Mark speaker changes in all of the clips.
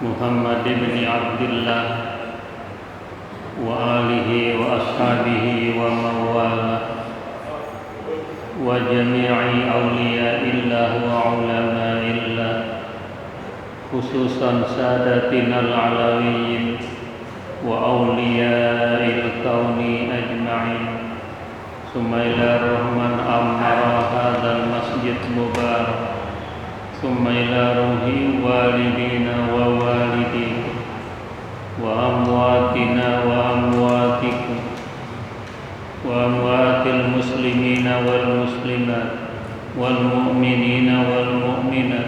Speaker 1: Muhammad bin Abdullah wa alihi wa ashabihi wa mawala wa jami'i awliya'illah wa ulama'illah, khususan sadatinal alawiyyin wa awliya'il kauni ajma'in. Summa ila rahman amara hadzal masjid mubarak, summa ila ruhi walidina wa walidikum wa amwatina wa amwatikum wa amwatil muslimina wal muslimat wal mu'minina wal mu'minat,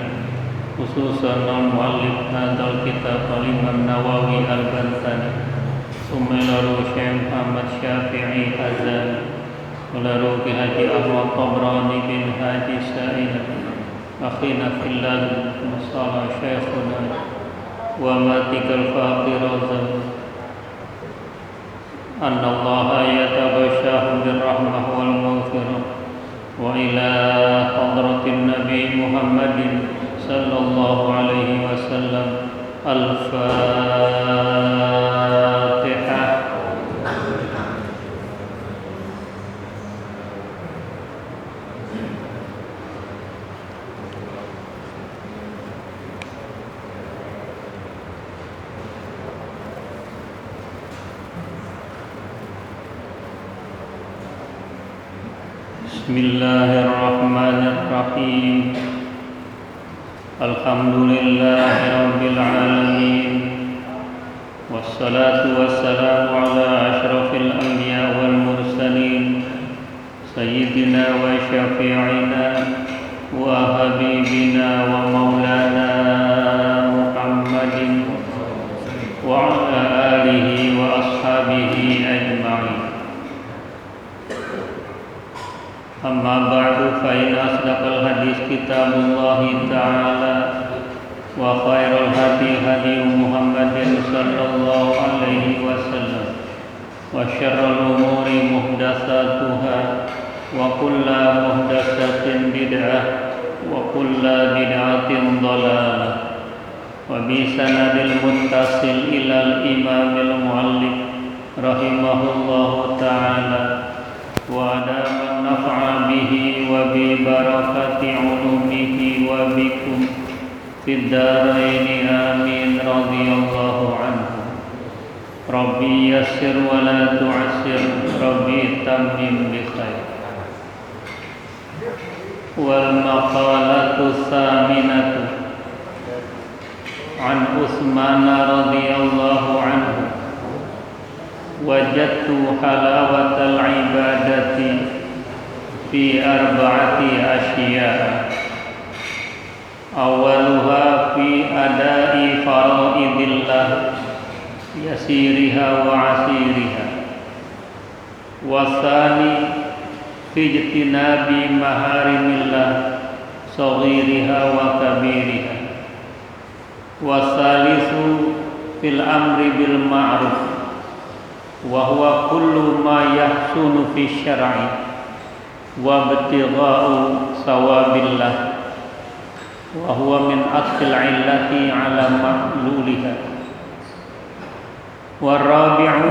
Speaker 1: khususan al-muallif hadzal kitab Imam Nawawi al-Bantani. Summa ila ruhi Syekh Ahmad Syafi'i Hazan wa ila ruhi Haji Ahmad Tabrani bin Haji Sa'id akhina fillah masala syekhuna wa matikal faqirazan anna allaha yatabashahu birrahmah wal maghfirah wa ila hadratin nabi Muhammadin sallallahu alaihi wasallam. Al-Fatihah. Bismillahirrahmanirrahim. Alhamdulillahi rabbil alamin. Wassalatu wassalamu ala asyrafil anbiya wal mursalin, sayyidina wa syafi'ina wa habibina wa maulana Muhammadin wa ala alihi wa ashabihi ajma'in. Amma ba'du, fa inna asdaqal hadis kitabullahi ta'ala wa khairal hadi hadi Muhammadin sallallahu alaihi wasallam wa syarrul umuri muhdatsatuha wa kullu muhdatsatin bid'ah wa kullu bid'atin dhalalah. Wa bi sanadil muttasil ilal imamil muallif rahimahullahu ta'ala wa adama nafa'a bihi wa bi barakati ulumihi wa bikum fid daraini amin radhiyallahu anhu. Rabbi yassir wa la tu'assir, Rabbi tammim bi khair. Wal maqalatu tsaminatu an Utsman radhiyallahu anhu. Wajadtu halawatal ibadati fi arba'ati asya'. Awaluha fi adai faraidillah yasiriha wa asiriha, wasani fi ijtinabi maharimillah saghiriha wa kabiriha, wasalisu fil amri bil ma'ruf wa huwa kullu ma yahsunu fi syar'i wa ibtigha'u sawabillah wa huwa min aqil illati ala ma'luliha. Wa rabi'u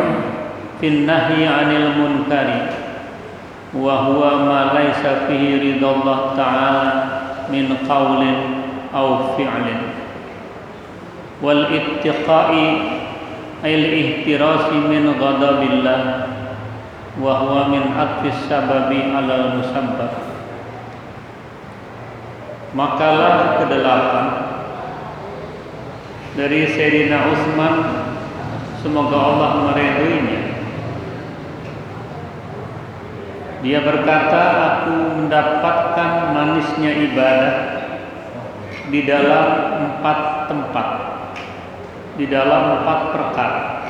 Speaker 1: fin nahyi 'anil munkari wa huwa ma laysa fihi ridallah ta'ala min qawlin aw fi'lin. Wal ittiqa'i al-ihtirasi min ghadabillah wa huwa min atfis sababi ala musabbab. Makalah ke-8 dari Sayyidina Utsman, semoga Allah meridhoinya. Dia berkata, aku mendapatkan manisnya ibadah di dalam 4 tempat, di dalam 4 perkara.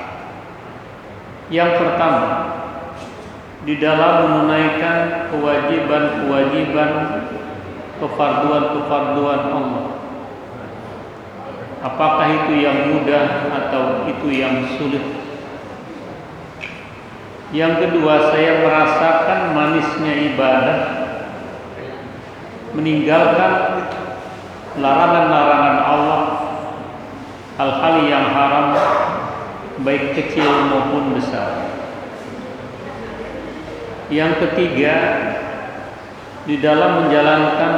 Speaker 1: Yang pertama, di dalam menunaikan kewajiban-kewajiban, kefarduan-kefarduan Allah. Apakah itu yang mudah atau itu yang sulit? Yang kedua, saya merasakan manisnya ibadah meninggalkan larangan-larangan Allah hal-hal yang haram, baik kecil maupun besar. Yang ketiga, di dalam menjalankan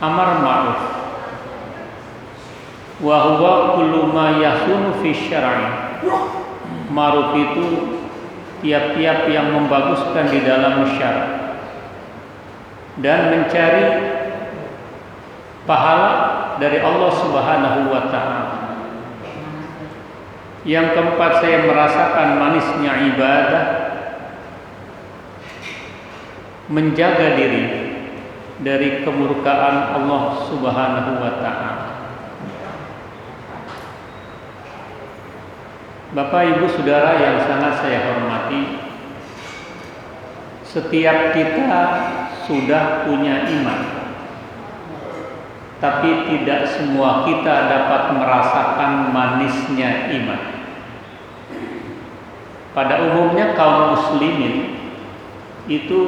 Speaker 1: amar ma'ruf, wa huwa kullu ma yahsunu fi syar'i. Ma'ruf itu tiap-tiap yang membaguskan di dalam syara' dan mencari pahala dari Allah Subhanahu wa taala. Yang keempat, saya merasakan manisnya ibadah, menjaga diri dari kemurkaan Allah Subhanahu wa taala. Bapak, Ibu, Saudara yang sangat saya hormati, setiap kita sudah punya iman, tapi tidak semua kita dapat merasakan manisnya iman. Pada umumnya kaum muslimin itu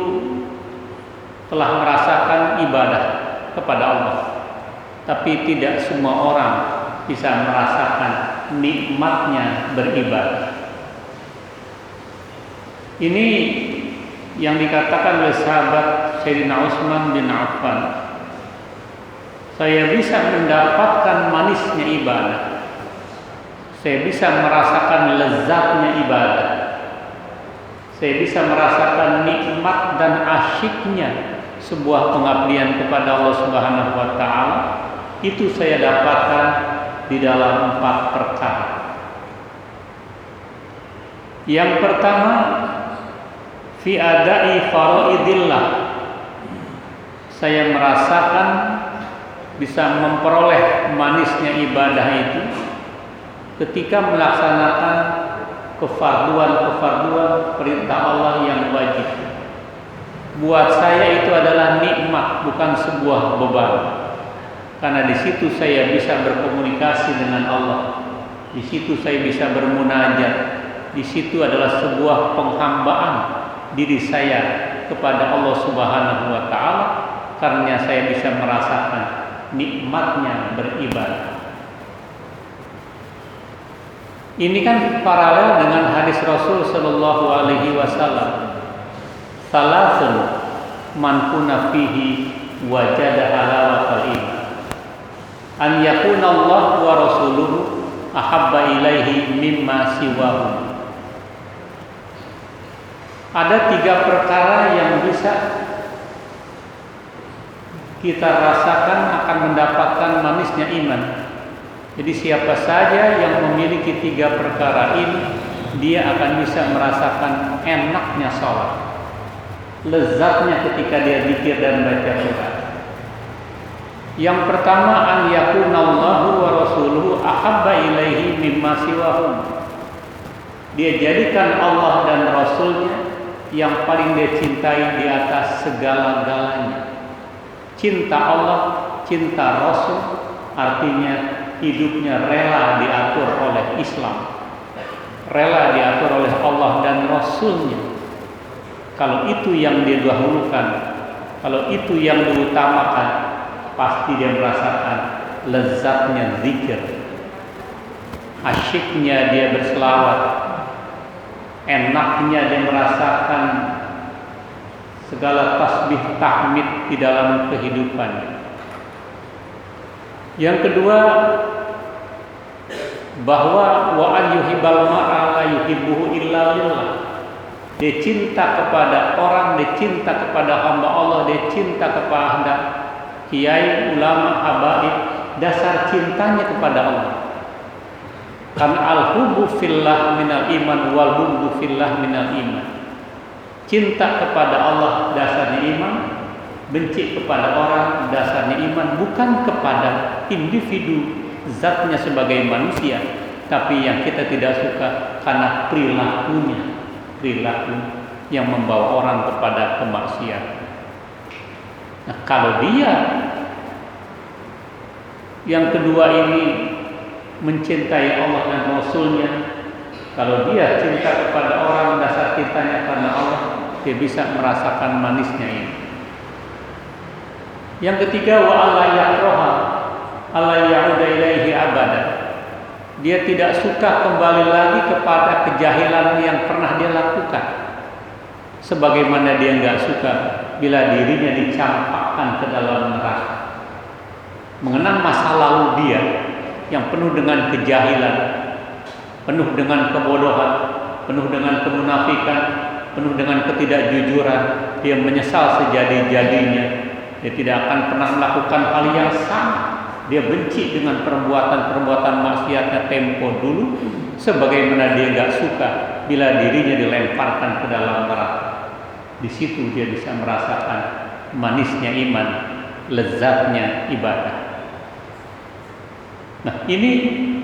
Speaker 1: telah merasakan ibadah kepada Allah, tapi tidak semua orang bisa merasakan nikmatnya beribadah. Ini yang dikatakan oleh sahabat Sayyidina Utsman bin Affan, saya bisa mendapatkan manisnya ibadah, saya bisa merasakan lezatnya ibadah, saya bisa merasakan nikmat dan asyiknya sebuah pengabdian kepada Allah Subhanahu wa taala. Itu saya dapatkan di dalam 4 perkara. Yang pertama, fi adai faraidillah. Saya merasakan bisa memperoleh manisnya ibadah itu ketika melaksanakan kefarduan perintah Allah yang wajib. Buat saya itu adalah nikmat, bukan sebuah beban. Karena di situ saya bisa berkomunikasi dengan Allah. Di situ saya bisa bermunajat. Di situ adalah sebuah penghambaan diri saya kepada Allah Subhanahu wa taala, karena saya bisa merasakan nikmatnya beribadah. Ini kan paralel dengan hadis Rasul sallallahu alaihi wasallam. Salasun man kunna fihi wajada halawatal iman. An yakuna Allah wa rasuluhu ahabba ilaihi mimma siwahu. Ada 3 perkara yang bisa kita rasakan akan mendapatkan manisnya iman. Jadi siapa saja yang memiliki 3 perkara ini, dia akan bisa merasakan enaknya sholat, lezatnya ketika dia zikir dan baca Quran. Yang pertama, an yakunallahu wa rasuluhu ahabba ilaihi mimma siwahum. Dia jadikan Allah dan Rasulnya yang paling dia cintai di atas segala-galanya. Cinta Allah, cinta Rasul, artinya hidupnya rela diatur oleh Islam, rela diatur oleh Allah dan Rasulnya. Kalau itu yang dia dahulukan, kalau itu yang diutamakan, pasti dia merasakan lezatnya zikir, asyiknya dia berselawat, enaknya dia merasakan segala tasbih tahmid di dalam kehidupannya. Yang kedua, bahwa wa an yuhibbal mar'a la yuhibbuhu illa lillah. Dia cinta kepada orang, dia cinta kepada hamba Allah, dia cinta kepada kiai, ulama, habaib, dasar cintanya kepada Allah. Karena al-hubbu fillah minal iman wal hubbu fillah minal iman. Cinta kepada Allah dasarnya iman, benci kepada orang dasarnya iman, bukan kepada individu zatnya sebagai manusia, tapi yang kita tidak suka karena perilaku yang membawa orang kepada kemaksiatan. Nah, kalau dia yang kedua ini mencintai Allah dan Rasulnya, kalau dia cinta kepada orang, dasar cintanya karena Allah, dia bisa merasakan manisnya ini. Yang ketiga, wa alla yakraha alla ya'uda ilaihi abada. Dia tidak suka kembali lagi kepada kejahilan yang pernah dia lakukan. Sebagaimana dia nggak suka bila dirinya dicampakkan ke dalam neraka. Mengenang masa lalu dia yang penuh dengan kejahilan, penuh dengan kebodohan, penuh dengan kemunafikan, penuh dengan ketidakjujuran. Dia menyesal sejadi-jadinya. Dia tidak akan pernah melakukan hal yang sama. Dia benci dengan perbuatan-perbuatan maksiatnya tempo dulu, sebagaimana dia nggak suka bila dirinya dilemparkan ke dalam neraka. Di situ dia bisa merasakan manisnya iman, lezatnya ibadah. Nah, ini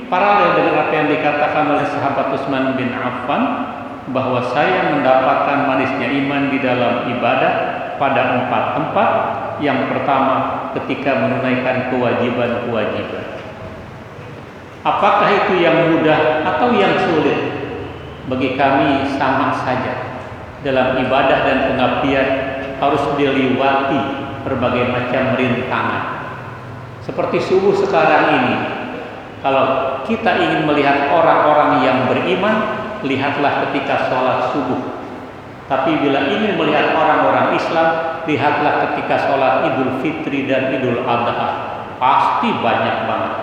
Speaker 1: paralel dengan apa yang dikatakan oleh sahabat Utsman bin Affan, bahwa saya mendapatkan manisnya iman di dalam ibadah pada 4 tempat. Yang pertama, ketika menunaikan kewajiban-kewajiban. Apakah itu yang mudah atau yang sulit? Bagi kami sama saja. Dalam ibadah dan pengabdian harus diliwati berbagai macam rintangan. Seperti subuh sekarang ini, kalau kita ingin melihat orang-orang yang beriman, lihatlah ketika sholat subuh. Tapi bila ingin melihat orang-orang Islam, lihatlah ketika sholat Idul Fitri dan Idul Adha. Pasti banyak banget.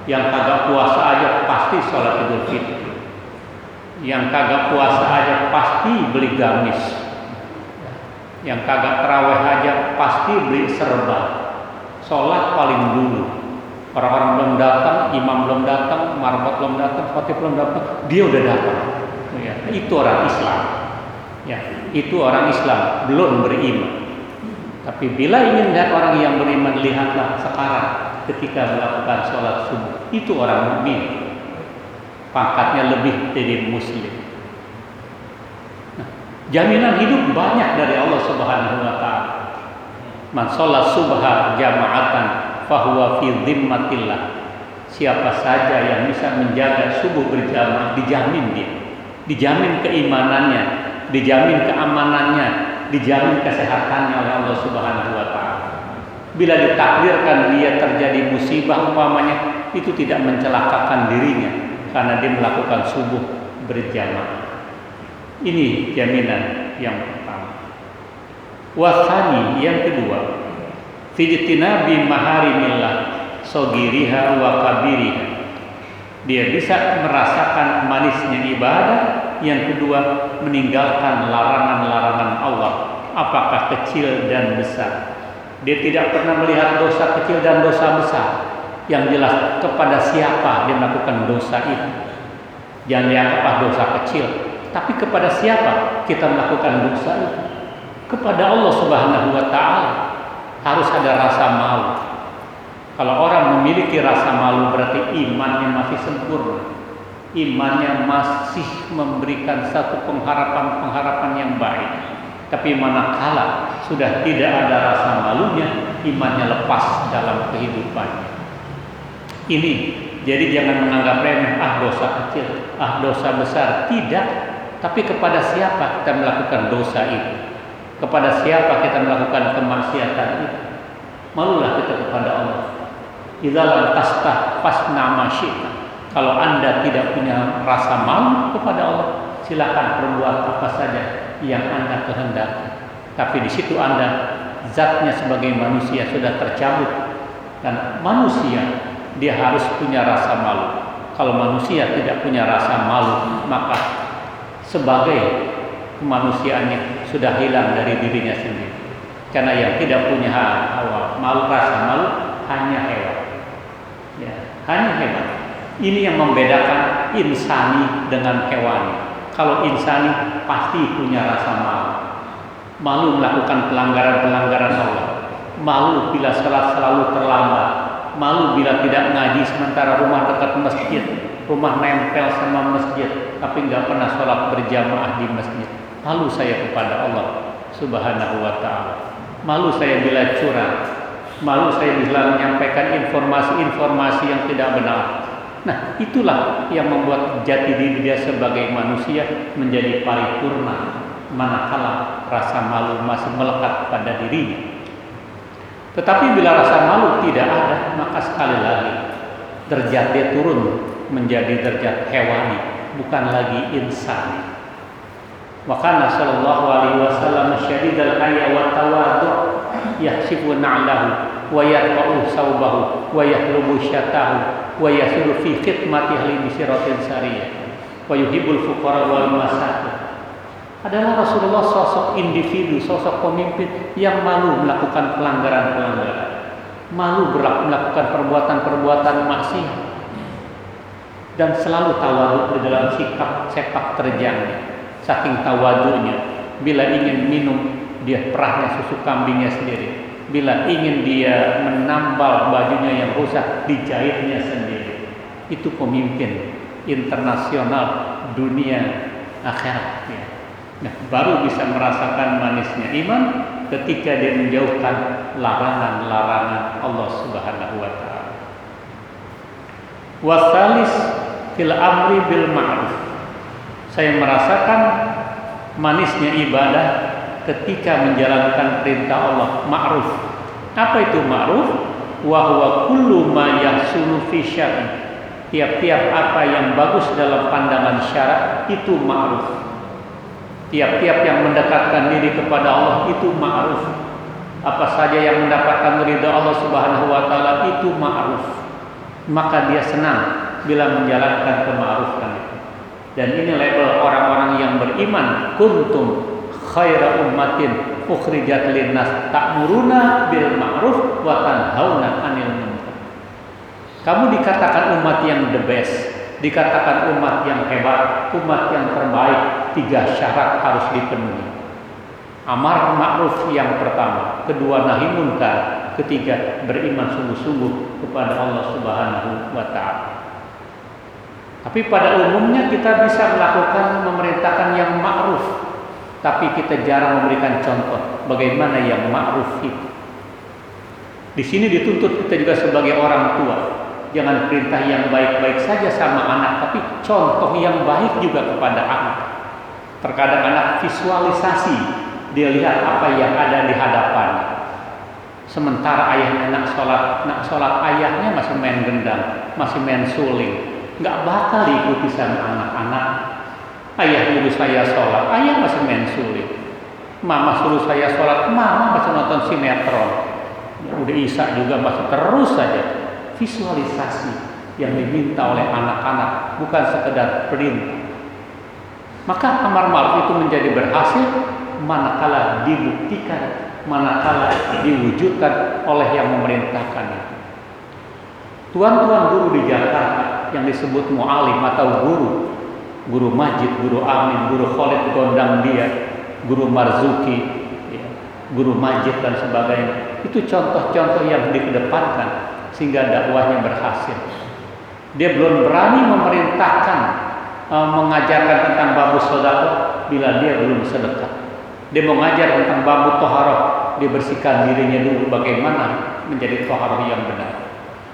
Speaker 1: Yang kagak puasa aja pasti sholat Idul Fitri. Yang kagak puasa aja pasti beli gamis. Yang kagak tarawih aja pasti beli serban. Sholat paling dulu. Orang-orang belum datang, imam belum datang, marbot belum datang, khatib belum datang, dia udah datang. Ya, itu orang Islam. Ya, itu orang Islam belum beriman. Tapi bila ingin lihat orang yang beriman, lihatlah sekarang ketika melakukan sholat subuh. Itu orang mukmin. Pangkatnya lebih dari muslim. Nah, jaminan hidup banyak dari Allah Subhanahu wa taala. Man sholat subha jama'atan fahuwa fi dhimmatillah. Siapa saja yang bisa menjaga subuh berjamaah, dijamin dia. Dijamin keimanannya, dijamin keamanannya, dijamin kesehatannya oleh Allah Subhanahu wa taala. Bila ditakdirkan dia terjadi musibah umpamanya, itu tidak mencelakakan dirinya karena dia melakukan subuh berjamaah. Ini jaminan yang pertama. Wasani, yang kedua, fijtinabi maharimillah sogiriha wa kabiriha. Dia bisa merasakan manisnya ibadah. Yang kedua, meninggalkan larangan-larangan Allah, apakah kecil dan besar. Dia tidak pernah melihat dosa kecil dan dosa besar. Yang jelas kepada siapa dia melakukan dosa itu. Jangan dianggap dosa kecil, tapi kepada siapa kita melakukan dosa itu. Kepada Allah Subhanahu wa taala. Harus ada rasa malu. Kalau orang memiliki rasa malu, berarti imannya masih sempurna. Imannya masih memberikan satu pengharapan-pengharapan yang baik. Tapi manakala sudah tidak ada rasa malunya, imannya lepas dalam kehidupannya. Ini, jadi jangan menganggap remeh, dosa kecil, dosa besar. Tidak. Tapi kepada siapa kita melakukan dosa itu? Kepada siapa kita melakukan kemaksiatan itu? Malulah kita kepada Allah. Idza lam tastah fasna ma syi'ta. Kalau Anda tidak punya rasa malu kepada Allah, silakan perbuat apa saja yang Anda kehendaki. Tapi di situ Anda zatnya sebagai manusia sudah tercabut, dan manusia dia harus punya rasa malu. Kalau manusia tidak punya rasa malu, maka sebagai kemanusiaannya sudah hilang dari dirinya sendiri. Karena yang tidak punya rasa malu hanya hewan. Ya, hanya hewan. Ini yang membedakan insani dengan hewani. Kalau insani pasti punya rasa malu. Malu melakukan pelanggaran-pelanggaran Allah. Malu bila sholat selalu terlambat. Malu bila tidak ngaji sementara rumah dekat masjid. Rumah nempel sama masjid, tapi nggak pernah sholat berjamaah di masjid. Malu saya kepada Allah Subhanahu wa ta'ala. Malu saya bila curang. Malu saya bila menyampaikan informasi-informasi yang tidak benar. Nah, itulah yang membuat jati diri dia sebagai manusia menjadi paripurna, manakala rasa malu masih melekat pada dirinya. Tetapi bila rasa malu tidak ada, maka sekali lagi derajat dia turun menjadi derajat hewani, bukan lagi insani. Wa kana sallallahu alaihi wasallam syadidal haya wa tawadhu yahsibu na'lahu wa yarfa'u saubahu wa yahlubu syatahu wa yasiru fi khidmati ahli bisiratin sariyah wa yuhibbul fuqara wal masakin. Adalah Rasulullah sosok individu, sosok pemimpin yang malu melakukan pelanggaran-pelanggaran, malu melakukan perbuatan-perbuatan maksiat, dan selalu tawadhu di dalam sikap sepak terjangnya. Saking tawadunya, bila ingin minum dia perahnya susu kambingnya sendiri, bila ingin dia menambal bajunya yang rusak dijahitnya sendiri. Itu pemimpin internasional dunia akhirat ya. Nah, baru bisa merasakan manisnya iman ketika dia menjauhkan larangan-larangan Allah Subhanahu wa taala. Wasalis fil amri bil ma'ruf. Saya merasakan manisnya ibadah ketika menjalankan perintah Allah, ma'ruf. Apa itu ma'ruf? Wa huwa kullu ma yahsulu fi syar'i. Tiap-tiap apa yang bagus dalam pandangan syara itu ma'ruf. Tiap-tiap yang mendekatkan diri kepada Allah itu ma'ruf. Apa saja yang mendapatkan ridha Allah Subhanahu wa taala itu ma'ruf. Maka dia senang bila menjalankan kema'rufan itu. Dan ini label orang-orang yang beriman, kuntum khaira ummatin ukhrijat linnas ta'muruna bil ma'ruf wa tanhauna 'anil munkar. Kamu dikatakan umat yang the best, dikatakan umat yang hebat, umat yang terbaik. 3 syarat harus dipenuhi. Amar ma'ruf yang pertama, kedua nahi munkar, ketiga beriman sungguh-sungguh kepada Allah Subhanahu wa taala. Tapi pada umumnya kita bisa melakukan memerintahkan yang ma'ruf, tapi kita jarang memberikan contoh bagaimana yang ma'ruf itu. Di sini dituntut kita juga sebagai orang tua, jangan perintah yang baik-baik saja sama anak, tapi contoh yang baik juga kepada anak. Terkadang anak visualisasi, dia lihat apa yang ada di hadapannya. Sementara ayahnya nak sholat ayahnya masih main gendang, masih main suling. Nggak bakal diikuti sama anak-anak. Ayah suruh saya sholat, ayah masih main suling. Mama suruh saya sholat, mama masih nonton sinetron. Udah isya juga masih terus saja. Visualisasi yang diminta oleh anak-anak, bukan sekedar perintah. Maka amar ma'ruf itu menjadi berhasil manakala dibuktikan, manakala diwujudkan oleh yang memerintahkan itu. Tuan-tuan guru di Jakarta yang disebut mu'alim atau guru masjid, guru Amin, guru Khalid Gondang dia, guru Marzuki, ya, guru masjid dan sebagainya. Itu contoh-contoh yang dikedepankan sehingga dakwahnya berhasil. Dia belum berani memerintahkan, mengajarkan tentang babu sedekah bila dia belum sedekah. Dia mengajar tentang babu taharah, dia bersihkan dirinya dulu bagaimana menjadi taharah yang benar.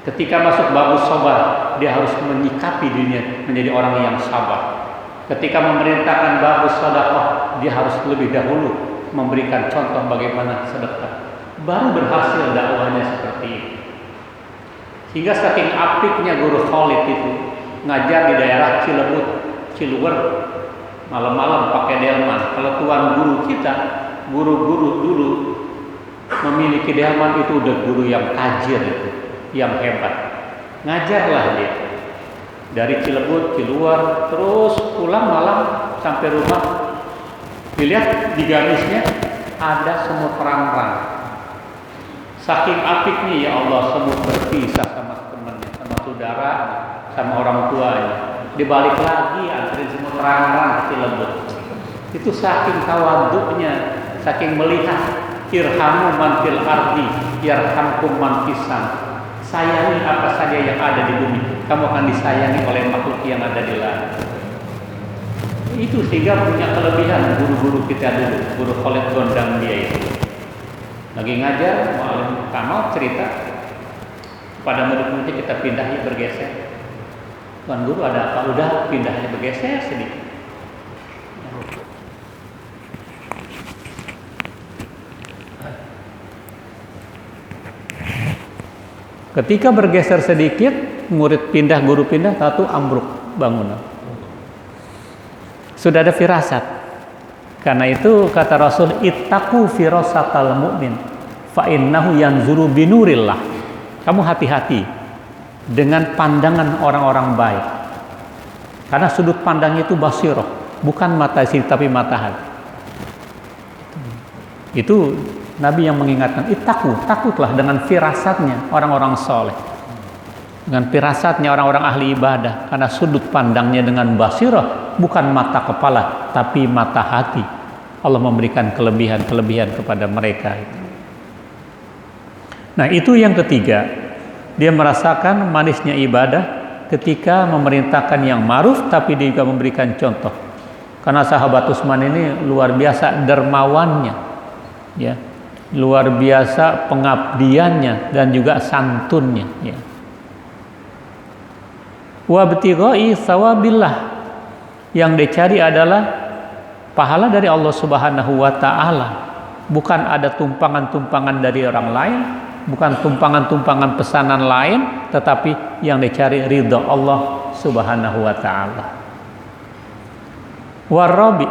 Speaker 1: Ketika masuk babu sabar, dia harus menyikapi dirinya menjadi orang yang sabar. Ketika memerintahkan babu sedekah, dia harus lebih dahulu memberikan contoh bagaimana sedekah. Baru berhasil dakwahnya seperti itu. Sehingga saking apiknya guru Khalid itu ngajar di daerah Cilebut, Ciluwer, malam-malam pakai delman. Kalau tuan guru kita, guru-guru dulu memiliki delman itu udah guru yang tajir itu, yang hebat. Ngajarlah dia dari Cilebut, Ciluwer, terus pulang malam sampai rumah. Dilihat di garisnya ada semut rang-rang. Saking apiknya ya Allah, semut berpisah sama temannya, sama saudara, sama orang tuanya. Dibalik lagi anterin semut rang-rang ke Cilebut. Itu saking tawaduknya, saking melihat irhamu man fil ardi yarhamkum man fis sama. Sayangi apa saja yang ada di bumi, kamu akan disayangi oleh makhluk yang ada di langit. Itu sehingga punya kelebihan guru-guru kita dulu, guru Khalid Gondang dia itu. Lagi ngajar, Mu'alim Kamal cerita pada murid-muridnya, kita pindahnya bergeser. Tuan guru ada apa? Udah pindahnya bergeser sedikit. Ketika bergeser sedikit, murid pindah, guru pindah, satu ambruk bangunan. Sudah ada firasat. Karena itu kata Rasul, ittaqu firasatal mu'min fa innahu yanzuru binurillah. Kamu hati-hati dengan pandangan orang-orang baik. Karena sudut pandangnya itu basirah, bukan mata sini tapi mata hati. Itu Nabi yang mengingatkan, takutlah dengan firasatnya orang-orang soleh, dengan firasatnya orang-orang ahli ibadah, karena sudut pandangnya dengan basirah, bukan mata kepala, tapi mata hati. Allah memberikan kelebihan-kelebihan kepada mereka. Nah, itu yang ketiga, dia merasakan manisnya ibadah ketika memerintahkan yang ma'ruf, tapi dia juga memberikan contoh. Karena sahabat Utsman ini luar biasa dermawannya, ya. Luar biasa pengabdiannya dan juga santunnya, ya. Wa btigha'i thawabillah, yang dicari adalah pahala dari Allah Subhanahu wa taala, bukan ada tumpangan-tumpangan dari orang lain, bukan tumpangan-tumpangan pesanan lain, tetapi yang dicari ridha Allah Subhanahu wa taala. Warabi,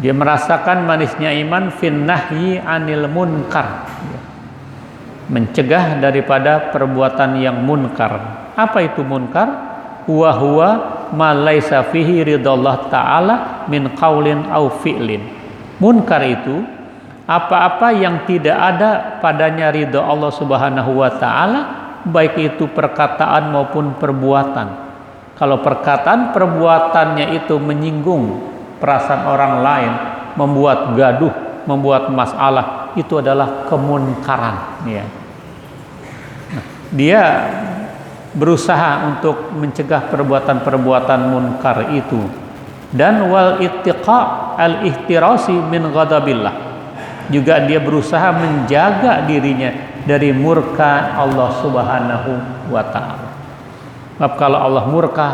Speaker 1: dia merasakan manisnya iman fin nahyi anil munkar, mencegah daripada perbuatan yang munkar. Apa itu munkar? Wa huwa ma laisa fihi ridallah ta'ala min qaulin au fi'lin. Munkar itu apa-apa yang tidak ada padanya ridha Allah Subhanahu wa taala, baik itu perkataan maupun perbuatan. Kalau perkataan perbuatannya itu menyinggung perasaan orang lain, membuat gaduh, membuat masalah, itu adalah kemunkaran, ya. Nah, dia berusaha untuk mencegah perbuatan-perbuatan munkar itu, dan wal ittiqa al ihtirasi min ghadabillah, juga dia berusaha menjaga dirinya dari murka Allah Subhanahu wa taala. Sebab kalau Allah murka,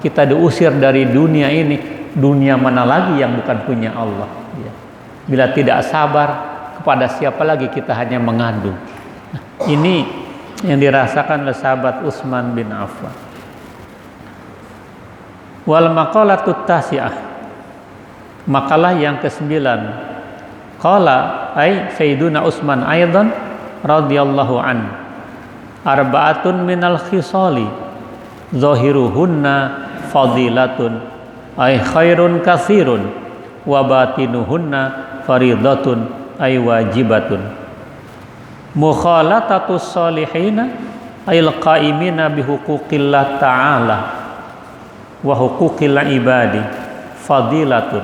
Speaker 1: kita diusir dari dunia ini, dunia mana lagi yang bukan punya Allah, ya. Bila tidak sabar, kepada siapa lagi kita hanya mengadu. Nah, ini yang dirasakan oleh sahabat Utsman bin Affan. Wal maqalatut tasi'ah, makalah yang ke-9, qala ay sayyiduna Utsman aidan radhiyallahu an, arba'atun minal khisali zahiruhunna fadilatun ay khairun katsirun wa batinuhunna faridatun ay wajibatun. Mukhalatatus salihina ayil qaimina bihuquqillah ta'ala wa huquqil ibadi fadilatun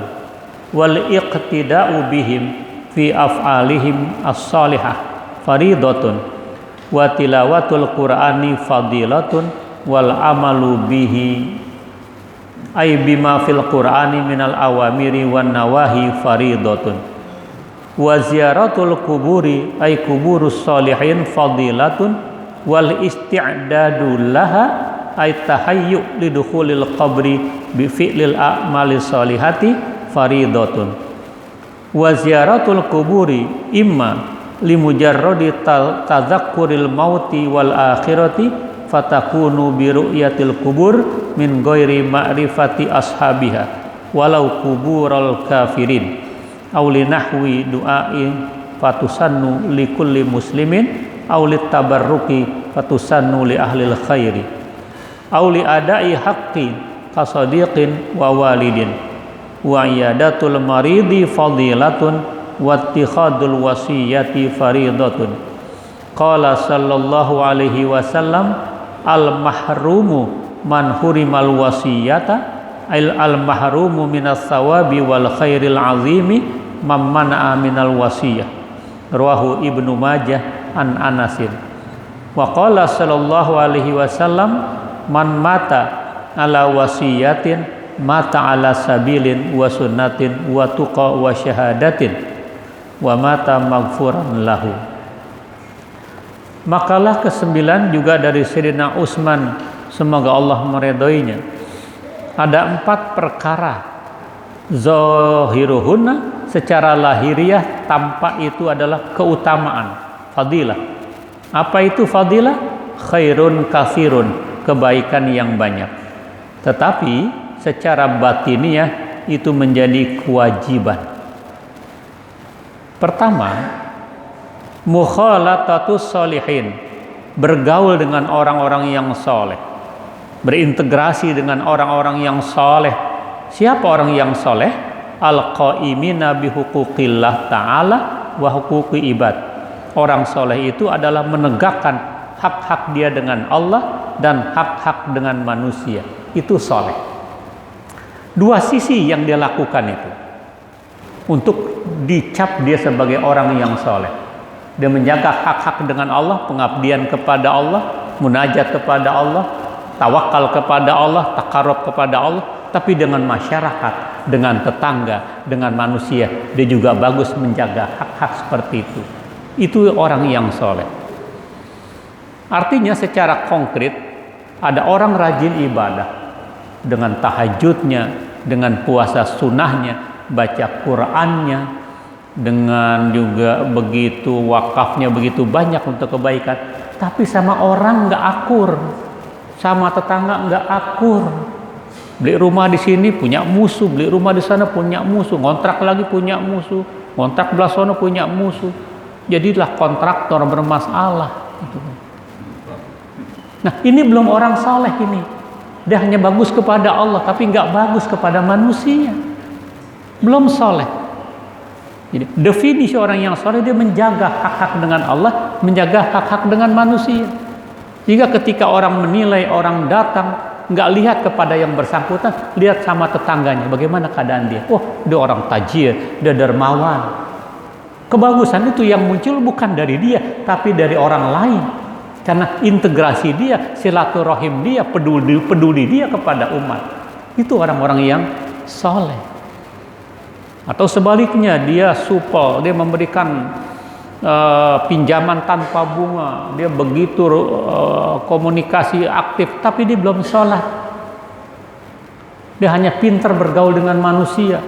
Speaker 1: wal iqtida'u bihim fi af'alihim as-salihah faridatun wa tilawatul qur'ani fadilatun wal amalu bihi ay bima fil qur'ani minal awamiri wan nawahi faridatun wa ziyaratul kuburi ay kuburus salihin fadilatun wal isti'dadu laha ay tahayyu lidukhulil qabri bi fi'lil a'mali salihati faridatun wa ziyaratul kuburi imma limujarradi tadhakkuril mauti wal akhirati fatakunu bi ru'yatil kubur min ghairi ma'rifati ashabiha walau kubural kafirin aw li nahwi du'ain fatusannu li kulli muslimin aw li tabarruki fatusannu li ahlil khairi aw li adai haqqi kasadiqin wa walidin wa iyadatul maridi fadilatun wa ittikhadul wasiyati faridatun. Qala sallallahu alaihi wasallam al mahrumu man hurimal wasiyata al mahrumu minas sawabi wal khairil azimi man mana'a minal wasiyah. Rawahu Ibnu Majah an Anasin. Wa qala sallallahu alaihi wasallam man mata ala wasiyatin mata ala sabilin wa sunnatin wa tuqa wa syahadatin wa mata maghfuran lahu. Makalah ke-9 juga dari Sayyidina Utsman, semoga Allah meridhoinya. Ada 4 perkara zahiruhunna, secara lahiriah tampak itu adalah keutamaan, fadilah. Apa itu fadilah? Khairun katsirun, kebaikan yang banyak. Tetapi secara batiniah itu menjadi kewajiban. Pertama, mukhalatatus sholihin, bergaul dengan orang-orang yang soleh, berintegrasi dengan orang-orang yang soleh. Siapa orang yang soleh? Al-qaimina bihuquqillah ta'ala wa huquqi ibad. Orang soleh itu adalah menegakkan hak-hak dia dengan Allah dan hak-hak dengan manusia. Itu soleh. Dua sisi yang dia lakukan itu untuk dicap dia sebagai orang yang soleh. Dia menjaga hak-hak dengan Allah, pengabdian kepada Allah, munajat kepada Allah, tawakal kepada Allah, takarub kepada Allah. Tapi dengan masyarakat, dengan tetangga, dengan manusia, dia juga bagus menjaga hak-hak seperti itu. Itu orang yang soleh. Artinya secara konkret, ada orang rajin ibadah dengan tahajudnya, dengan puasa sunnahnya, baca Qur'annya, dengan juga begitu wakafnya begitu banyak untuk kebaikan, tapi sama orang nggak akur, sama tetangga nggak akur. Beli rumah di sini punya musuh, beli rumah di sana punya musuh, ngontrak lagi punya musuh, ngontrak belah sono punya musuh. Jadilah kontraktor bermasalah. Nah, ini belum orang saleh ini. Dia hanya bagus kepada Allah, tapi nggak bagus kepada manusia. Belum saleh. Jadi definisi orang yang saleh, dia menjaga hak-hak dengan Allah, menjaga hak-hak dengan manusia. Jika ketika orang menilai, orang datang, nggak lihat kepada yang bersangkutan, lihat sama tetangganya, bagaimana keadaan dia. Oh, dia orang tajir, dia dermawan. Kebagusan itu yang muncul bukan dari dia, tapi dari orang lain. Karena integrasi dia, silaturahim dia, peduli dia kepada umat. Itu orang-orang yang soleh. Atau sebaliknya, dia supel, dia memberikan pinjaman tanpa bunga, dia begitu komunikasi aktif, tapi dia belum sholat. Dia hanya pintar bergaul dengan manusia,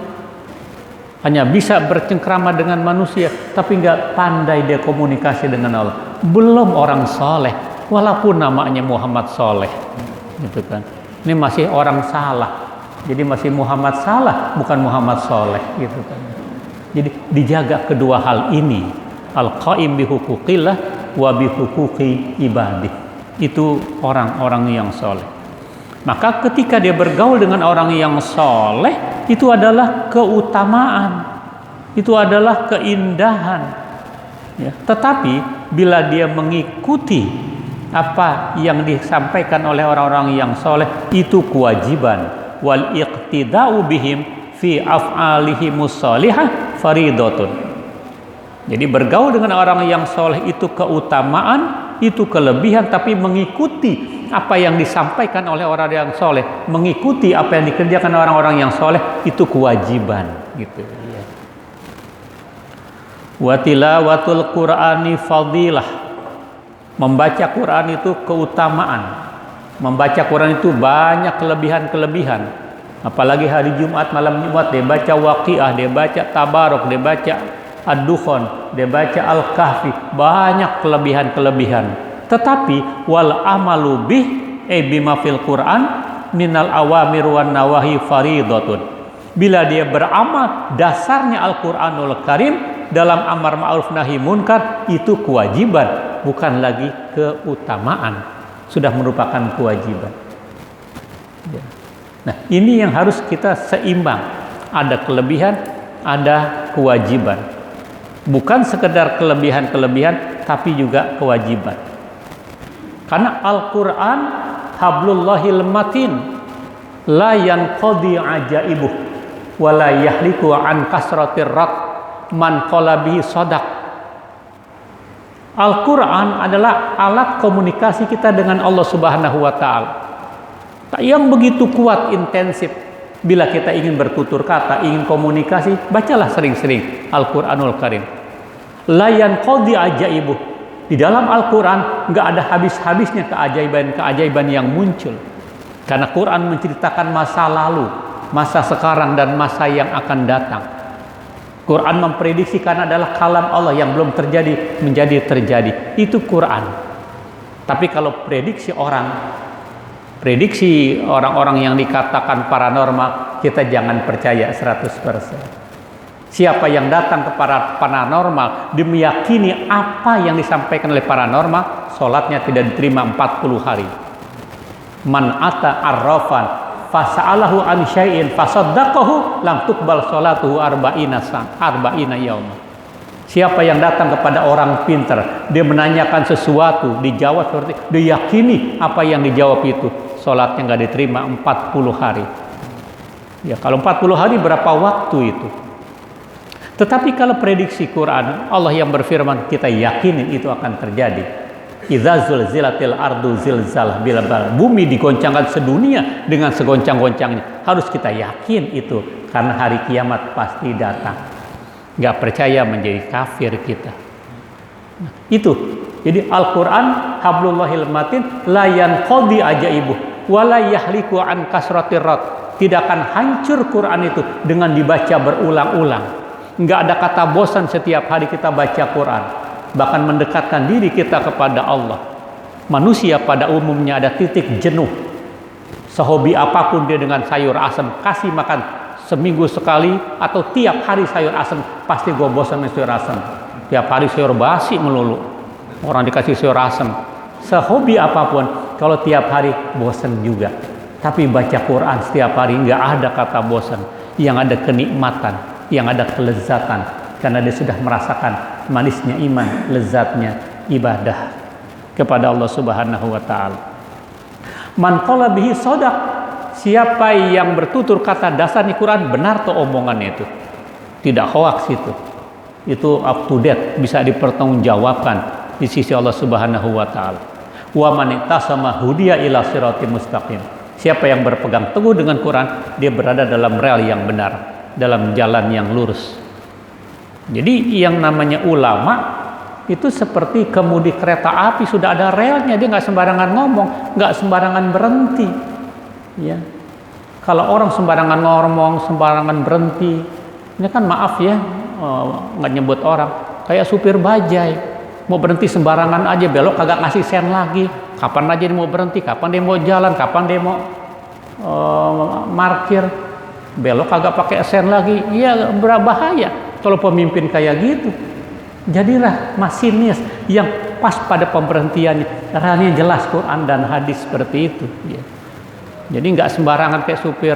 Speaker 1: hanya bisa bercengkrama dengan manusia, tapi nggak pandai dia komunikasi dengan Allah. Belum orang soleh, walaupun namanya Muhammad Soleh, gitu kan. Ini masih orang salah, jadi masih Muhammad salah, bukan Muhammad Soleh, gitu kan. Jadi dijaga kedua hal ini. Al-qaim bihuquqillah wa bihuquqi ibadih. Itu orang-orang yang soleh. Maka ketika dia bergaul dengan orang yang soleh, itu adalah keutamaan, itu adalah keindahan. Ya. Tetapi bila dia mengikuti apa yang disampaikan oleh orang-orang yang soleh, itu kewajiban. Wal iqtida'u bihim fi af'alihimus sholihah faridatun. Jadi bergaul dengan orang yang soleh itu keutamaan, itu kelebihan, tapi mengikuti apa yang disampaikan oleh orang yang soleh, mengikuti apa yang dikerjakan orang-orang yang soleh, itu kewajiban, gitu. Ya. Wa tilawatul Qur'ani fadilah. Membaca Quran itu keutamaan. Membaca Quran itu banyak kelebihan-kelebihan. Apalagi hari Jumat, malam Jumat, dia baca Waqiah, dia baca Tabarok, dia baca Ad-Dukhan, dia baca Al-Kahfi, banyak kelebihan-kelebihan. Tetapi wal amalu bih bima fil Quran minal awamir wan nawahi faridatun. Bila dia beramal dasarnya Al-Qur'anul Karim dalam amar ma'ruf nahi munkar, itu kewajiban, bukan lagi keutamaan, sudah merupakan kewajiban. Nah, ini yang harus kita seimbang. Ada kelebihan, ada kewajiban. Bukan sekedar kelebihan-kelebihan, tapi juga kewajiban. Karena Al-Quran hablullahil matin, la yanqadi ajaibuh, wa la yahliku an kasratir rat man qala bihi sadaq. Al-Quran adalah alat komunikasi kita dengan Allah Subhanahu wa Ta'ala, yang begitu kuat, intensif. Bila kita ingin bertutur kata, ingin komunikasi, bacalah sering-sering Al-Quranul Karim. Layan qadi ajaibuh. Di dalam Al-Quran nggak ada habis-habisnya keajaiban-keajaiban yang muncul. Karena Quran menceritakan masa lalu, masa sekarang, dan masa yang akan datang. Quran memprediksi karena adalah kalam Allah yang belum terjadi menjadi terjadi. Itu Quran. Tapi kalau prediksi orang-orang yang dikatakan paranormal, kita jangan percaya 100%. Siapa yang datang kepada paranormal meyakini apa yang disampaikan oleh paranormal, sholatnya tidak diterima 40 hari. Man ata arrafan fasa'alahu an syai'in fasaddaqahu lam tuqbal sholatuhu arba'ina yauma. Siapa yang datang kepada orang pintar, dia menanyakan sesuatu, dijawab seperti dia yakini apa yang dijawab itu, sholatnya nggak diterima 40 hari. Ya, kalau 40 hari berapa waktu itu? Tetapi kalau prediksi Quran, Allah yang berfirman, kita yakinin itu akan terjadi. Idza zulzilatil ardu zilzalah, bila bumi digoncangkan sedunia dengan segoncang-goncangnya, harus kita yakin itu karena hari kiamat pasti datang. Nggak percaya menjadi kafir kita. Nah, itu. Jadi Al-Quran hablullahil matin la yanqadi ajaibuh wa la yahliku an kasratir rad. Tidak akan hancur Quran itu dengan dibaca berulang-ulang. Nggak ada kata bosan setiap hari kita baca Quran. Bahkan mendekatkan diri kita kepada Allah. Manusia pada umumnya ada titik jenuh. Sehobi apapun dia dengan sayur asam, kasih makan seminggu sekali atau tiap hari sayur asam, pasti gue bosan dengan sayur asam. Tiap hari sayur basi melulu. Orang dikasih sayur asam. Sehobi apapun, kalau tiap hari bosan juga. Tapi baca Quran setiap hari nggak ada kata bosan. Yang ada kenikmatan, yang ada kelezatan, karena dia sudah merasakan manisnya iman, lezatnya ibadah kepada Allah Subhanahu wa taala. Man qala bihi shadaq. Siapa yang bertutur kata dasarnya Quran, benar tuh omongannya itu, tidak hoax itu up to date, bisa dipertanggungjawabkan di sisi Allah Subhanahu wa taala. Wa man ittasama hudiya ila siratim mustaqim. Siapa yang berpegang teguh dengan Quran, dia berada dalam rel yang benar, dalam jalan yang lurus. Jadi yang namanya ulama itu seperti kemudi kereta api, sudah ada relnya, dia nggak sembarangan ngomong, nggak sembarangan berhenti. Ya, kalau orang sembarangan ngomong, sembarangan berhenti, ini kan maaf ya, nggak nyebut orang, kayak supir bajai, mau berhenti sembarangan aja, belok kagak ngasih sen lagi, kapan aja dia mau berhenti, kapan dia mau jalan, kapan dia mau markir, belok kagak pakai sen lagi, ya berbahaya kalau pemimpin kayak gitu. Jadilah masinis yang pas pada pemberhentiannya, caranya jelas Quran dan hadis seperti itu. Ya. Jadi nggak sembarangan kayak supir,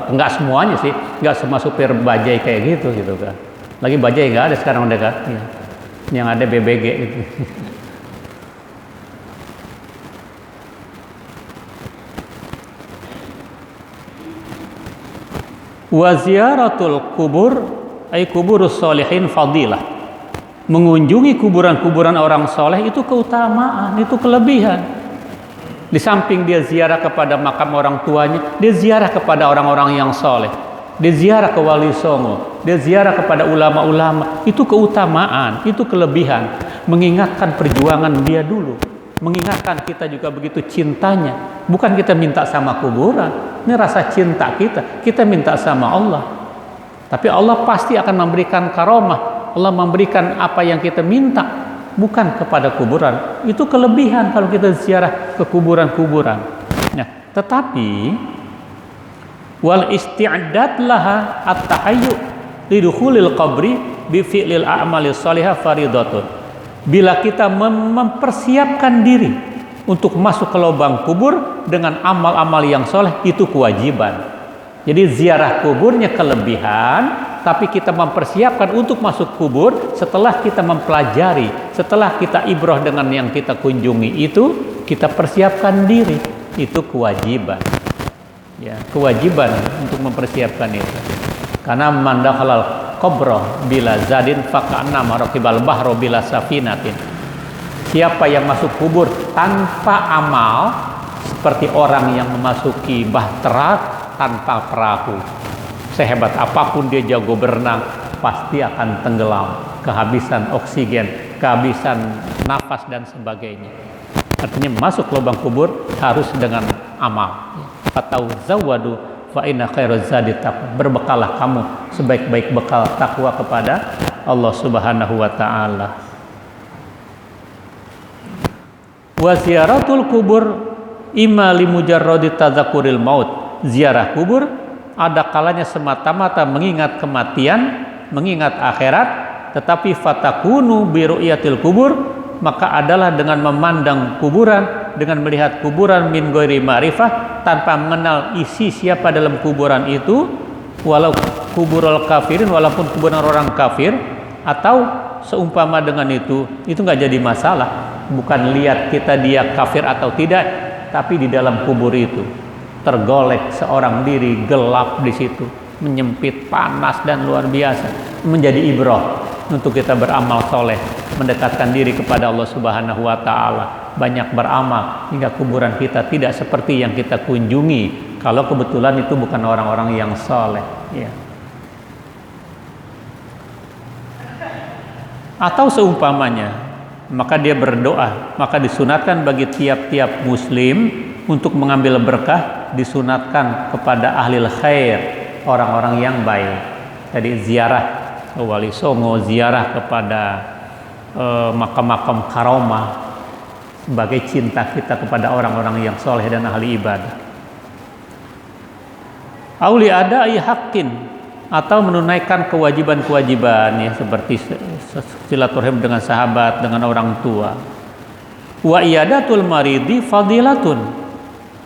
Speaker 1: nggak semuanya sih, nggak semua supir bajai kayak gitu kan. Lagi bajai nggak ada sekarang udah kan, ya. Yang ada BBG gitu. Wa ziyaratul kubur ay kuburus sholihin fadilah. Mengunjungi kuburan-kuburan orang soleh itu keutamaan, itu kelebihan. Di samping dia ziarah kepada makam orang tuanya, dia ziarah kepada orang-orang yang soleh, dia ziarah ke wali songo, dia ziarah kepada ulama-ulama. Itu keutamaan, itu kelebihan. Mengingatkan perjuangan dia dulu, mengingatkan kita juga begitu cintanya. Bukan kita minta sama kuburan, ini rasa cinta kita minta sama Allah. Tapi Allah pasti akan memberikan karomah, Allah memberikan apa yang kita minta. Bukan kepada kuburan. Itu kelebihan kalau kita ziarah ke kuburan-kuburan. Nah, tetapi wal isti'dad laha at-tahayyu lidukhulil qabri bi fi'lil a'mali shalihah faridatun. Bila kita mempersiapkan diri untuk masuk ke lubang kubur dengan amal-amal yang soleh, itu kewajiban. Jadi ziarah kuburnya kelebihan, tapi kita mempersiapkan untuk masuk kubur setelah kita mempelajari, setelah kita ibrah dengan yang kita kunjungi itu, kita persiapkan diri. Itu kewajiban. Ya, kewajiban untuk mempersiapkan itu. Karena man dakhalal qabra bila zadin faqa'annama raqibal bahra bila safinatin. Siapa yang masuk kubur tanpa amal, seperti orang yang memasuki bahtera tanpa perahu. Sehebat apapun dia jago berenang, pasti akan tenggelam, kehabisan oksigen, kehabisan nafas dan sebagainya. Artinya masuk lubang kubur harus dengan amal. Atau zawadu fa inna khairaz zadi taqwa. Berbekalah kamu sebaik-baik bekal takwa kepada Allah Subhanahu wa taala. Wa ziyaratul kubur imma li mujarradi tadzakuril maut. Ziarah kubur ada kalanya semata-mata mengingat kematian, mengingat akhirat, tetapi fatakunu bi ru'yatil kubur, maka adalah dengan memandang kuburan, dengan melihat kuburan min ghairi ma'rifah, tanpa mengenal isi siapa dalam kuburan itu, walau kuburul kafirin, walaupun kuburan orang kafir, atau seumpama dengan itu nggak jadi masalah. Bukan lihat kita dia kafir atau tidak, tapi di dalam kubur itu tergolek seorang diri, gelap di situ, menyempit, panas dan luar biasa, menjadi ibrah untuk kita beramal soleh, mendekatkan diri kepada Allah Subhanahu wa taala, banyak beramal hingga kuburan kita tidak seperti yang kita kunjungi kalau kebetulan itu bukan orang-orang yang soleh, ya. Atau seumpamanya, maka dia berdoa, maka disunatkan bagi tiap-tiap muslim untuk mengambil berkah, disunatkan kepada ahli khair, orang-orang yang baik. Jadi ziarah Wali Songo, ziarah kepada makam-makam karomah sebagai cinta kita kepada orang-orang yang soleh dan ahli ibadah. Auli adai haqqin, atau menunaikan kewajiban-kewajiban ya, seperti silaturahim dengan sahabat, dengan orang tua. Wa iyadatul maridi fadilatun,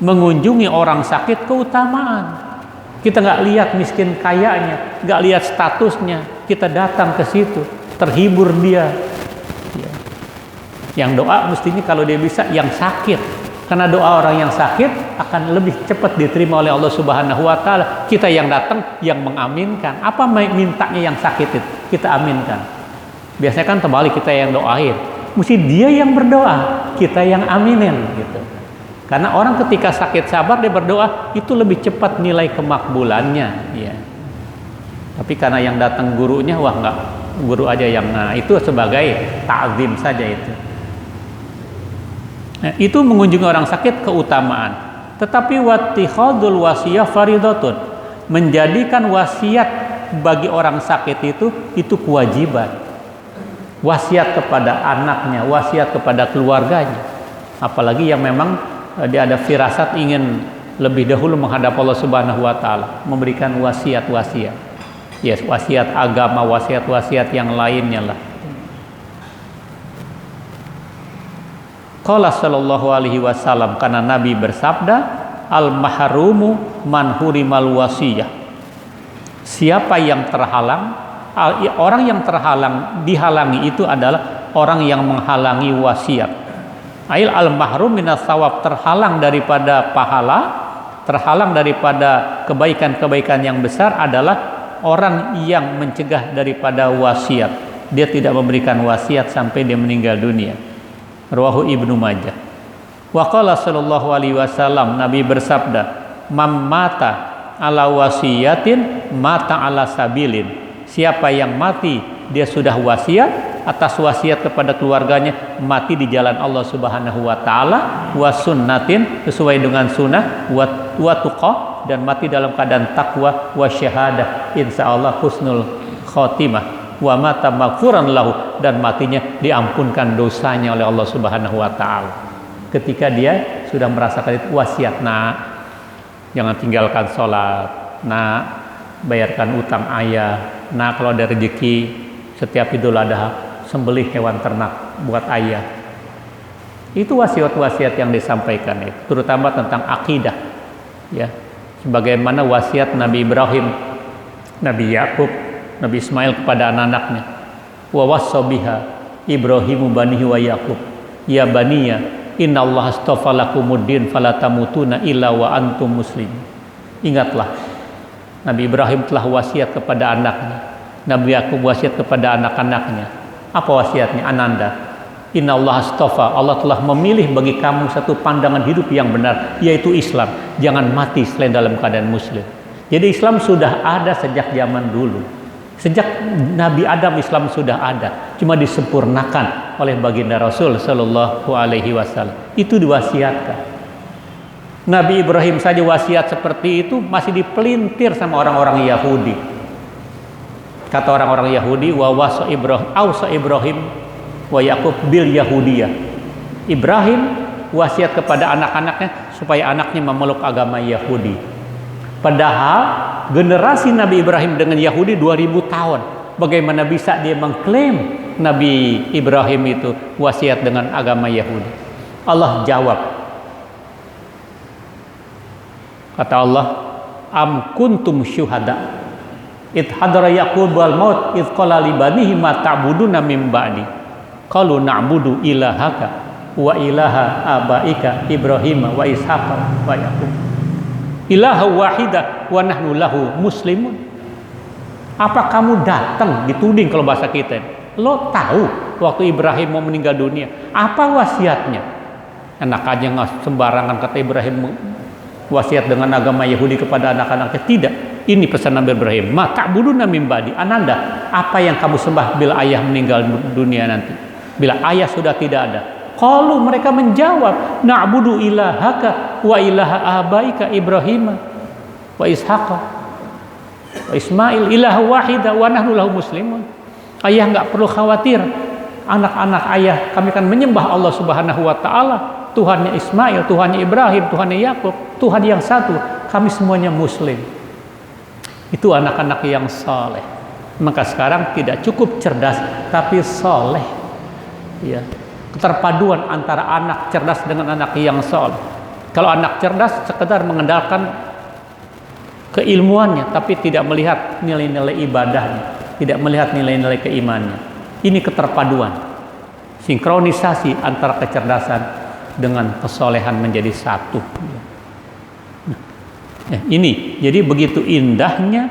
Speaker 1: mengunjungi orang sakit keutamaan. Kita nggak lihat miskin kayanya, nggak lihat statusnya, kita datang ke situ, terhibur dia. Ya. Yang doa mestinya kalau dia bisa yang sakit, karena doa orang yang sakit akan lebih cepat diterima oleh Allah Subhanahu wa taala. Kita yang datang yang mengaminkan. Apa mintanya yang sakit itu? Kita aminkan. Biasanya kan terbalik, kita yang doain. Mesti dia yang berdoa, kita yang aminin gitu. Karena orang ketika sakit sabar dia berdoa, itu lebih cepat nilai kemakbulannya, ya. Tapi karena yang datang gurunya, wah enggak, guru aja yang, nah itu sebagai ta'zim saja itu. Nah, itu mengunjungi orang sakit keutamaan. Tetapi wattihadul wasiyah faridatun, menjadikan wasiat bagi orang sakit itu kewajiban. Wasiat kepada anaknya, wasiat kepada keluarganya. Apalagi yang memang dia ada firasat ingin lebih dahulu menghadap Allah Subhanahu wa taala, memberikan wasiat-wasiat. Yes, wasiat agama, wasiat-wasiat yang lainnya lah. Qala sallallahu alaihi wasallam, karena Nabi bersabda, al mahrumu man hurimal wasiyah. Siapa yang terhalang, orang yang terhalang, dihalangi itu adalah orang yang menghalangi wasiat. Ail al-mahrum minas sawab, terhalang daripada pahala, terhalang daripada kebaikan-kebaikan yang besar adalah orang yang mencegah daripada wasiat. Dia tidak memberikan wasiat sampai dia meninggal dunia. Rawahu Ibnu Majah. Wa qala sallallahu alaihi wasallam, Nabi bersabda, "Man mata ala wasiyatin mata ala sabilin." Siapa yang mati dia sudah wasiat, atas wasiat kepada keluarganya, mati di jalan Allah Subhanahu wa taala, wa sunnatin, sesuai dengan sunnah, wa tuqa, dan mati dalam keadaan takwa, wa syahadah, insyaallah husnul khotimah, wa mata maghfuran lahu, dan matinya diampunkan dosanya oleh Allah Subhanahu wa taala. Ketika dia sudah merasakan itu, wasiat, nak jangan tinggalkan sholat, nak bayarkan utang ayah, nak kalau ada rezeki setiap Idul Adha sembelih hewan ternak buat ayah. Itu wasiat-wasiat yang disampaikan itu, terutama tentang akidah, ya. Sebagaimana wasiat Nabi Ibrahim, Nabi Yakub, Nabi Ismail kepada anak-anaknya. Wa wassabiha Ibrahimu banihi wa Yakub, ya baniya innallaha astafa lakumuddin fala tamutuna illa wa antum muslim. Ingatlah, Nabi Ibrahim telah wasiat kepada anaknya, Nabi Yakub wasiat kepada anak-anaknya. Apa wasiatnya? Ananda, innallaha astafa, Allah telah memilih bagi kamu satu pandangan hidup yang benar, yaitu Islam. Jangan mati selain dalam keadaan muslim. Jadi Islam sudah ada sejak zaman dulu. Sejak Nabi Adam Islam sudah ada, cuma disempurnakan oleh baginda Rasul sallallahu alaihi wasallam. Itu diwasiatkan. Nabi Ibrahim saja wasiat seperti itu masih dipelintir sama orang-orang Yahudi. Kata orang-orang Yahudi, wa wasa Ibrahim wa Yakub bil Yahudiyah. Ibrahim wasiat kepada anak-anaknya supaya anaknya memeluk agama Yahudi. Padahal generasi Nabi Ibrahim dengan Yahudi 2000 tahun. Bagaimana bisa dia mengklaim Nabi Ibrahim itu wasiat dengan agama Yahudi? Allah jawab. Kata Allah, am kuntum syuhada id hadara yaqub wal maut id qala li banihi ma ta'buduna min ba'di qalu na'budu ilahaka wa ilaha abaika Ibrahim wa Ishaq wa Yaqub ilaha wahida wa nahnu lahu muslimun. Apa kamu datang dituding kalau bahasa kita, lo tahu waktu Ibrahim mau meninggal dunia apa wasiatnya? Enak aja nggak sembarangan kata Ibrahim wasiat dengan agama Yahudi kepada anak-anaknya. Tidak, ini pesan Nabi Ibrahim, ma ta'buduna min ba'di, ananda, apa yang kamu sembah bila ayah meninggal dunia nanti, bila ayah sudah tidak ada? Qalu, mereka menjawab, na'budu ilahaka wa ilaha abaika Ibrahim wa Ishaq wa Ismail ilaha wahida wa nahnu lahu muslimun. Ayah nggak perlu khawatir, anak-anak ayah kami akan menyembah Allah Subhanahu wa taala, Tuhannya Ismail, Tuhannya Ibrahim, Tuhannya Yakub, Tuhan yang satu, kami semuanya muslim. Itu anak-anak yang soleh. Maka sekarang tidak cukup cerdas tapi soleh, ya. Keterpaduan antara anak cerdas dengan anak yang soleh. Kalau anak cerdas sekedar mengandalkan keilmuannya tapi tidak melihat nilai-nilai ibadahnya, tidak melihat nilai-nilai keimanannya. Ini keterpaduan, sinkronisasi antara kecerdasan dengan kesolehan menjadi satu. Ini jadi begitu indahnya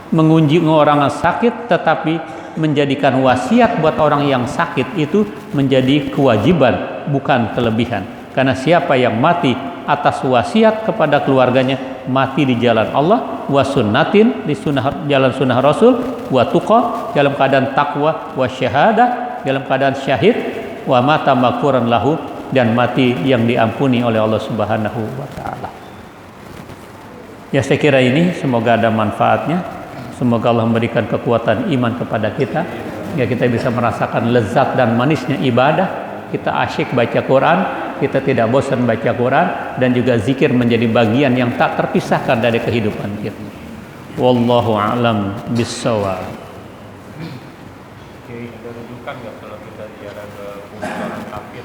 Speaker 1: mengunjungi orang yang sakit, tetapi menjadikan wasiat buat orang yang sakit itu menjadi kewajiban, bukan kelebihan. Karena siapa yang mati atas wasiat kepada keluarganya, mati di jalan Allah, wa sunnatin, di jalan sunnah Rasul, wa tuqa, dalam keadaan takwa, wa syahadah, dalam keadaan syahid, wa mata maghfuran lahu, dan mati yang diampuni oleh Allah Subhanahu wa taala. Ya, saya kira ini semoga ada manfaatnya. Semoga Allah memberikan kekuatan iman kepada kita, ya kita bisa merasakan lezat dan manisnya ibadah. Kita asyik baca Quran, kita tidak bosan baca Quran, dan juga zikir menjadi bagian yang tak terpisahkan dari kehidupan kita. Wallahu a'lam bissawab.
Speaker 2: Ada rujukan nggak kalau kita ziarah ke kubur orang kafir?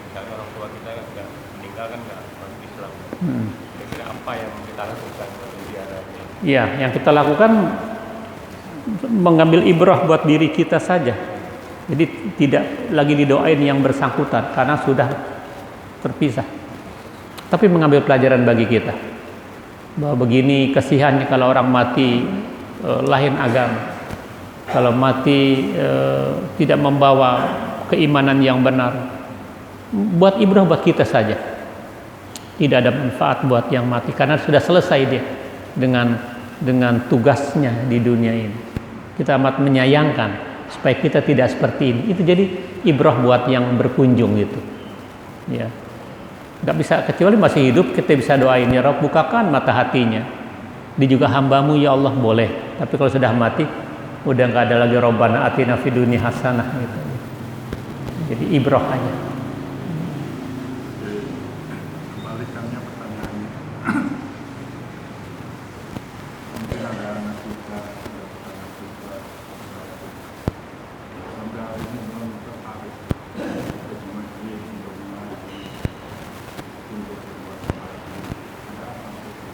Speaker 2: Misalnya orang tua kita nggak meninggal kan nggak masuk Islam. Kira-kira apa yang kita lakukan kalau ziarahnya?
Speaker 1: Ya, yang kita lakukan mengambil ibrah buat diri kita saja. Jadi tidak lagi didoain yang bersangkutan karena sudah terpisah. Tapi mengambil pelajaran bagi kita bahwa begini kasihannya kalau orang mati lain agama, kalau mati tidak membawa keimanan yang benar. Buat ibrah buat kita saja. Tidak ada manfaat buat yang mati karena sudah selesai dia dengan tugasnya di dunia ini. Kita amat menyayangkan supaya kita tidak seperti ini. Itu jadi ibrah buat yang berkunjung gitu. Ya. Gak bisa kecuali masih hidup kita bisa doain, ya Rabb bukakan mata hatinya. Dia juga hambamu ya Allah, boleh. Tapi kalau sudah mati udah nggak ada lagi Rabbana atina fid dunya hasanah gitu. Jadi ibrah aja.
Speaker 3: Kebalikannya pertanyaannya. Mungkin ada anak kita, sampai hari ini belum tertarik untuk masjid, untuk mengaji, untuk berbuat baik. Ada apa itu?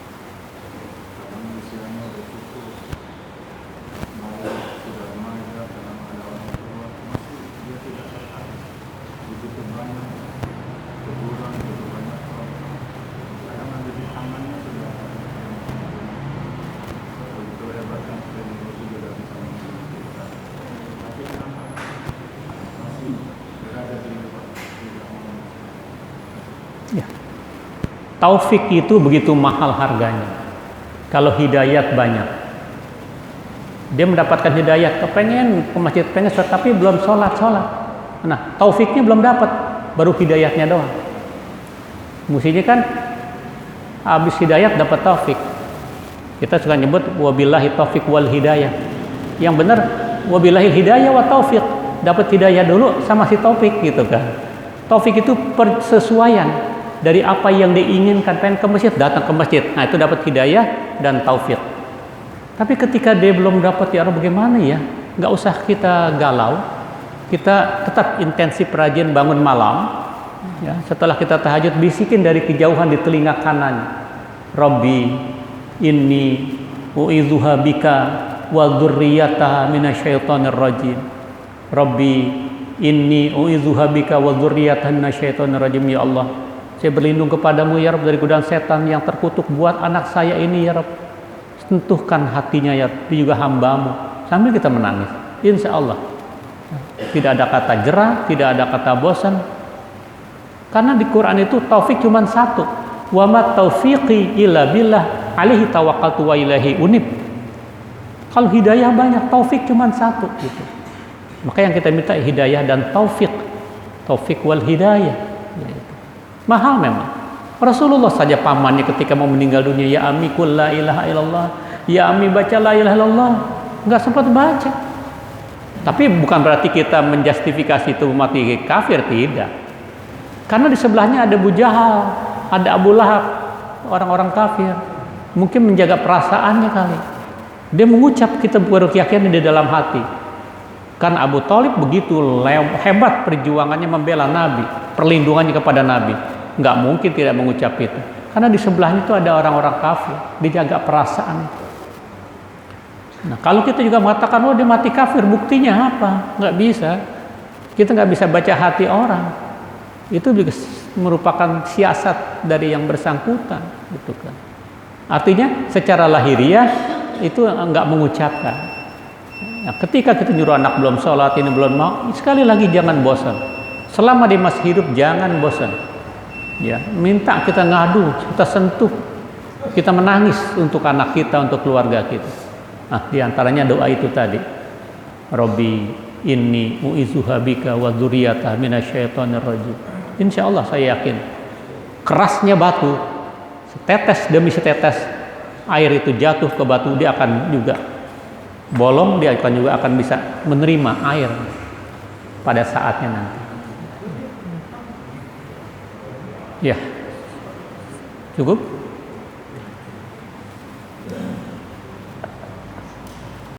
Speaker 3: Karena usianya sudah cukup, mau sudah remaja, dalam ada orang tua, masih dia tidak tertarik. Begitu banyak kuburan, begitu banyak orang. Sekarang ada di tangannya sudah begitu hebatnya teknologi sudah bisa menghentikan. Tapi kenapa masih berada di luar, tidak mau?
Speaker 1: Ya. Taufik itu begitu mahal harganya. Kalau hidayat banyak, dia mendapatkan hidayat, kepengen ke masjid, pengen sholat, tapi belum sholat. Nah, taufiknya belum dapat, baru hidayatnya doang. Mestinya kan habis hidayah dapat taufik. Kita suka nyebut wabillahi taufik wal hidayah. Yang benar wabillahi hidayah wa taufik. Dapat hidayah dulu sama si taufik gitu kan. Taufik itu persesuaian dari apa yang diinginkan. Pengen ke masjid, datang ke masjid. Nah, itu dapat hidayah dan taufik. Tapi ketika dia belum dapat, ya Allah bagaimana ya? Nggak usah kita galau. Kita tetap intensif rajin bangun malam. Ya, setelah kita tahajud, bisikin dari kejauhan di telinga kanan. Rabbi inni u'idzuha bika wa dzurriyyataha minasyaitonir rajim. Rabbi inni u'idzuha bika wa dzurriyyataha minasyaitonir rajim. Ya Allah, saya berlindung kepadamu ya Rabb dari godaan setan yang terkutuk buat anak saya ini ya Rabb. Sentuhkan hatinya ya Rabb, juga hambamu. Sambil kita menangis, insya Allah tidak ada kata jerah, tidak ada kata bosan. Karena di Quran itu taufik cuma satu. Wa ma taufiqi illa billah alaihi tawakkaltu wa ilaihi unib. Kalau hidayah banyak, taufik cuma satu gitu. Maka yang kita minta hidayah dan taufik. Taufik wal hidayah. Mahal memang. Rasulullah saja pamannya ketika mau meninggal dunia, ya ami qul la ilaha illallah. Ya ami baca la ilaha illallah. Enggak sempat baca. Tapi bukan berarti kita menjustifikasi itu mati kafir, tidak. Karena di sebelahnya ada Abu Jahal, ada Abu Lahab, orang-orang kafir. Mungkin menjaga perasaannya kali. Dia mengucap, kita baru keyakinan di dalam hati. Kan Abu Thalib begitu hebat perjuangannya membela Nabi, perlindungannya kepada Nabi. Nggak mungkin tidak mengucap itu. Karena di sebelahnya itu ada orang-orang kafir, dijaga perasaan. Nah, kalau kita juga mengatakan, oh dia mati kafir, buktinya apa? Nggak bisa. Kita nggak bisa baca hati orang. Itu juga merupakan siasat dari yang bersangkutan, gitu kan. Artinya secara lahiriah itu nggak mengucapkan. Nah, ketika kita nyuruh anak belum sholat, ini belum mau, sekali lagi jangan bosan. Selama dia masih hidup jangan bosan. Ya, minta kita ngadu, kita sentuh, kita menangis untuk anak kita, untuk keluarga kita. Nah, diantaranya doa itu tadi. Rabbi inni u'izuha bika wa dzurriyyataha minasyaitonir rajim. Insyaallah saya yakin kerasnya batu, setetes demi setetes air itu jatuh ke batu, dia akan juga bolong, dia akan juga akan bisa menerima air pada saatnya nanti. Ya. Cukup?